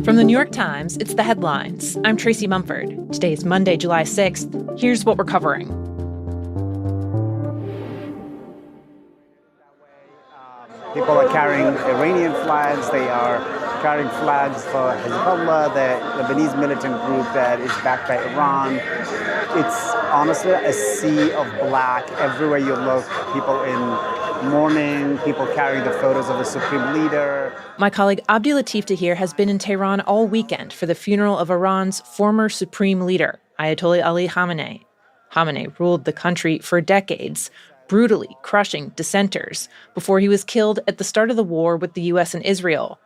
From the New York Times, it's The Headlines. I'm Tracy Mumford. Today is Monday, July 6th. Here's what we're covering. People are carrying Iranian flags. They are carrying flags for Hezbollah, the Lebanese militant group that is backed by Iran. It's honestly a sea of black. Everywhere you look, people in mourning, people carrying the photos of the supreme leader. My colleague Abdi Latif Tahir has been in Tehran all weekend for the funeral of Iran's former supreme leader, Ayatollah Ali Khamenei. Khamenei ruled the country for decades, brutally crushing dissenters before he was killed at the start of the war with the U.S. and Israel.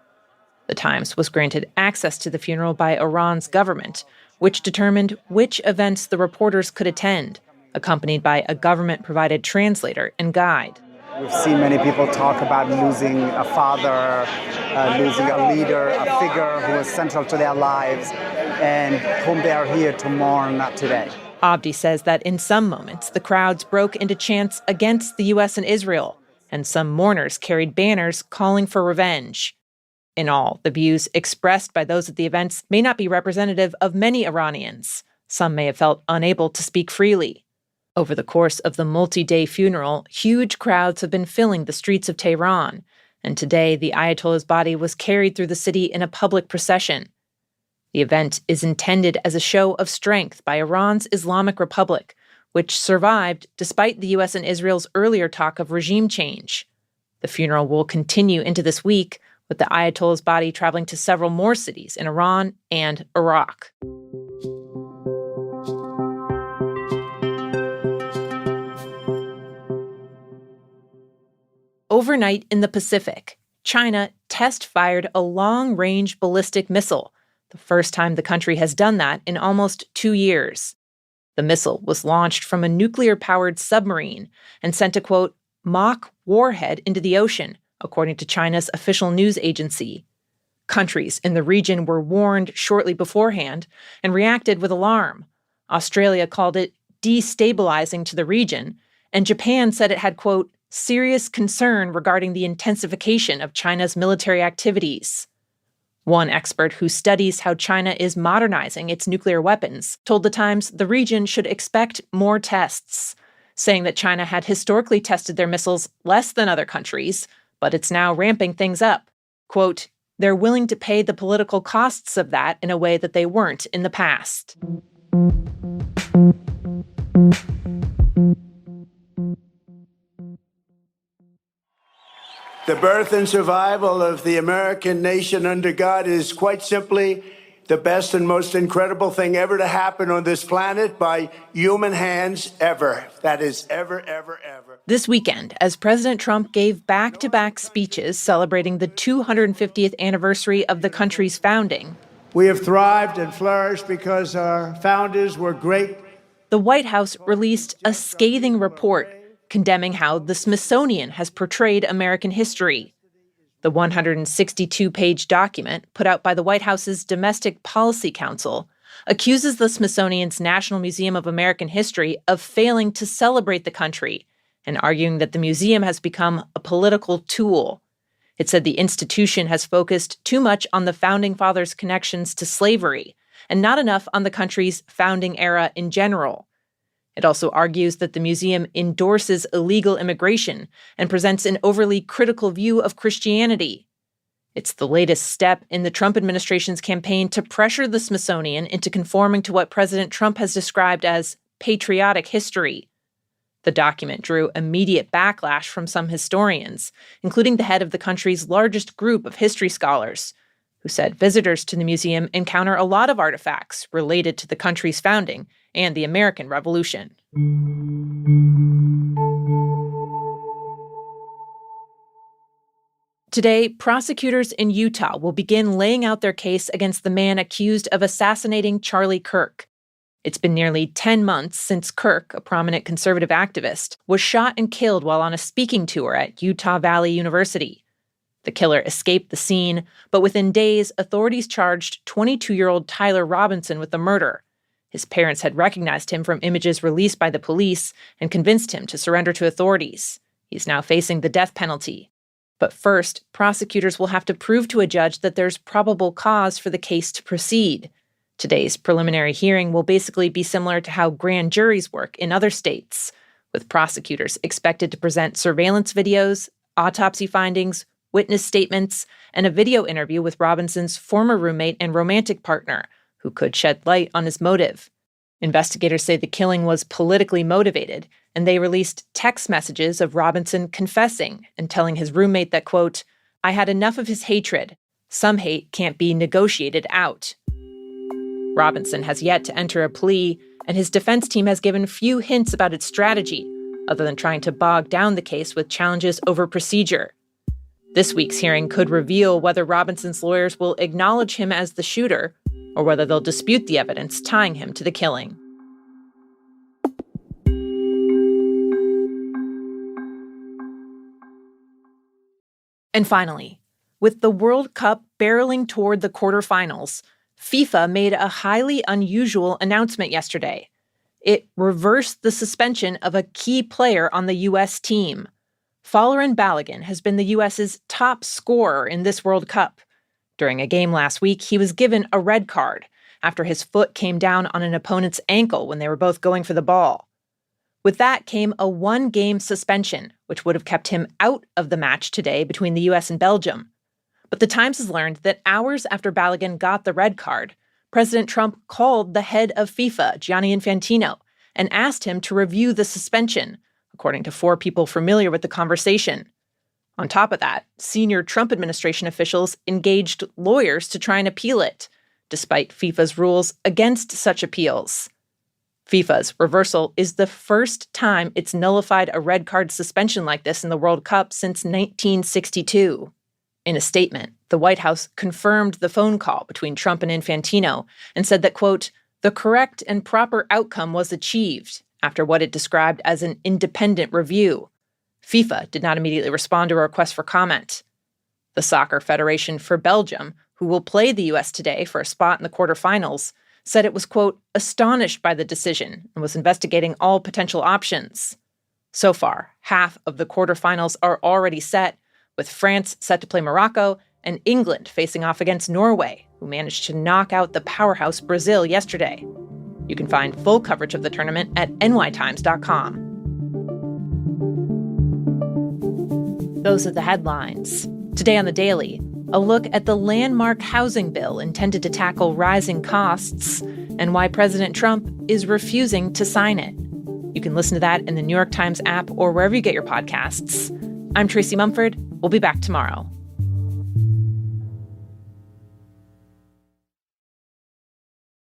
The Times was granted access to the funeral by Iran's government, which determined which events the reporters could attend, accompanied by a government-provided translator and guide. We've seen many people talk about losing a father, losing a leader, a figure who was central to their lives, and whom they are here to mourn today. Abdi says that in some moments, the crowds broke into chants against the U.S. and Israel, and some mourners carried banners calling for revenge. In all, the views expressed by those at the events may not be representative of many Iranians. Some may have felt unable to speak freely. Over the course of the multi-day funeral, huge crowds have been filling the streets of Tehran, and today the Ayatollah's body was carried through the city in a public procession. The event is intended as a show of strength by Iran's Islamic Republic, which survived despite the U.S. and Israel's earlier talk of regime change. The funeral will continue into this week, with the Ayatollah's body traveling to several more cities in Iran and Iraq. Overnight in the Pacific, China test-fired a long-range ballistic missile, the first time the country has done that in almost 2 years. The missile was launched from a nuclear-powered submarine and sent a, quote, mock warhead into the ocean, according to China's official news agency. Countries in the region were warned shortly beforehand and reacted with alarm. Australia called it destabilizing to the region, and Japan said it had, quote, serious concern regarding the intensification of China's military activities. One expert who studies how China is modernizing its nuclear weapons told The Times the region should expect more tests, saying that China had historically tested their missiles less than other countries, but it's now ramping things up. Quote, they're willing to pay the political costs of that in a way that they weren't in the past. The birth and survival of the American nation under God is quite simply the best and most incredible thing ever to happen on this planet by human hands ever. That is ever, ever, ever. This weekend, as President Trump gave back-to-back speeches celebrating the 250th anniversary of the country's founding, we have thrived and flourished because our founders were great. The White House released a scathing report condemning how the Smithsonian has portrayed American history. The 162-page document, put out by the White House's Domestic Policy Council, accuses the Smithsonian's National Museum of American History of failing to celebrate the country and arguing that the museum has become a political tool. It said the institution has focused too much on the Founding Fathers' connections to slavery and not enough on the country's founding era in general. It also argues that the museum endorses illegal immigration and presents an overly critical view of Christianity. It's the latest step in the Trump administration's campaign to pressure the Smithsonian into conforming to what President Trump has described as patriotic history. The document drew immediate backlash from some historians, including the head of the country's largest group of history scholars, who said visitors to the museum encounter a lot of artifacts related to the country's founding and the American Revolution. Today, prosecutors in Utah will begin laying out their case against the man accused of assassinating Charlie Kirk. It's been nearly 10 months since Kirk, a prominent conservative activist, was shot and killed while on a speaking tour at Utah Valley University. The killer escaped the scene, but within days, authorities charged 22-year-old Tyler Robinson with the murder. His parents had recognized him from images released by the police and convinced him to surrender to authorities. He's now facing the death penalty. But first, prosecutors will have to prove to a judge that there's probable cause for the case to proceed. Today's preliminary hearing will basically be similar to how grand juries work in other states, with prosecutors expected to present surveillance videos, autopsy findings, witness statements, and a video interview with Robinson's former roommate and romantic partner, who could shed light on his motive. Investigators say the killing was politically motivated, and they released text messages of Robinson confessing and telling his roommate that, quote, "I had enough of his hatred. Some hate can't be negotiated out." Robinson has yet to enter a plea, and his defense team has given few hints about its strategy, other than trying to bog down the case with challenges over procedure. This week's hearing could reveal whether Robinson's lawyers will acknowledge him as the shooter or whether they'll dispute the evidence tying him to the killing. And finally, with the World Cup barreling toward the quarterfinals, FIFA made a highly unusual announcement yesterday. It reversed the suspension of a key player on the U.S. team. Folarin Balogun has been the U.S.'s top scorer in this World Cup. During a game last week, he was given a red card after his foot came down on an opponent's ankle when they were both going for the ball. With that came a one-game suspension, which would have kept him out of the match today between the U.S. and Belgium. But the Times has learned that hours after Balogun got the red card, President Trump called the head of FIFA, Gianni Infantino, and asked him to review the suspension, according to 4 people familiar with the conversation. On top of that, senior Trump administration officials engaged lawyers to try and appeal it, despite FIFA's rules against such appeals. FIFA's reversal is the first time it's nullified a red card suspension like this in the World Cup since 1962. In a statement, the White House confirmed the phone call between Trump and Infantino and said that, quote, "the correct and proper outcome was achieved," after what it described as an independent review. FIFA did not immediately respond to a request for comment. The Soccer Federation for Belgium, who will play the U.S. today for a spot in the quarterfinals, said it was, quote, "astonished by the decision" and was investigating all potential options. So far, half of the quarterfinals are already set, with France set to play Morocco and England facing off against Norway, who managed to knock out the powerhouse Brazil yesterday. You can find full coverage of the tournament at nytimes.com. Those are the headlines. Today on The Daily, a look at the landmark housing bill intended to tackle rising costs and why President Trump is refusing to sign it. You can listen to that in the New York Times app or wherever you get your podcasts. I'm Tracy Mumford. We'll be back tomorrow.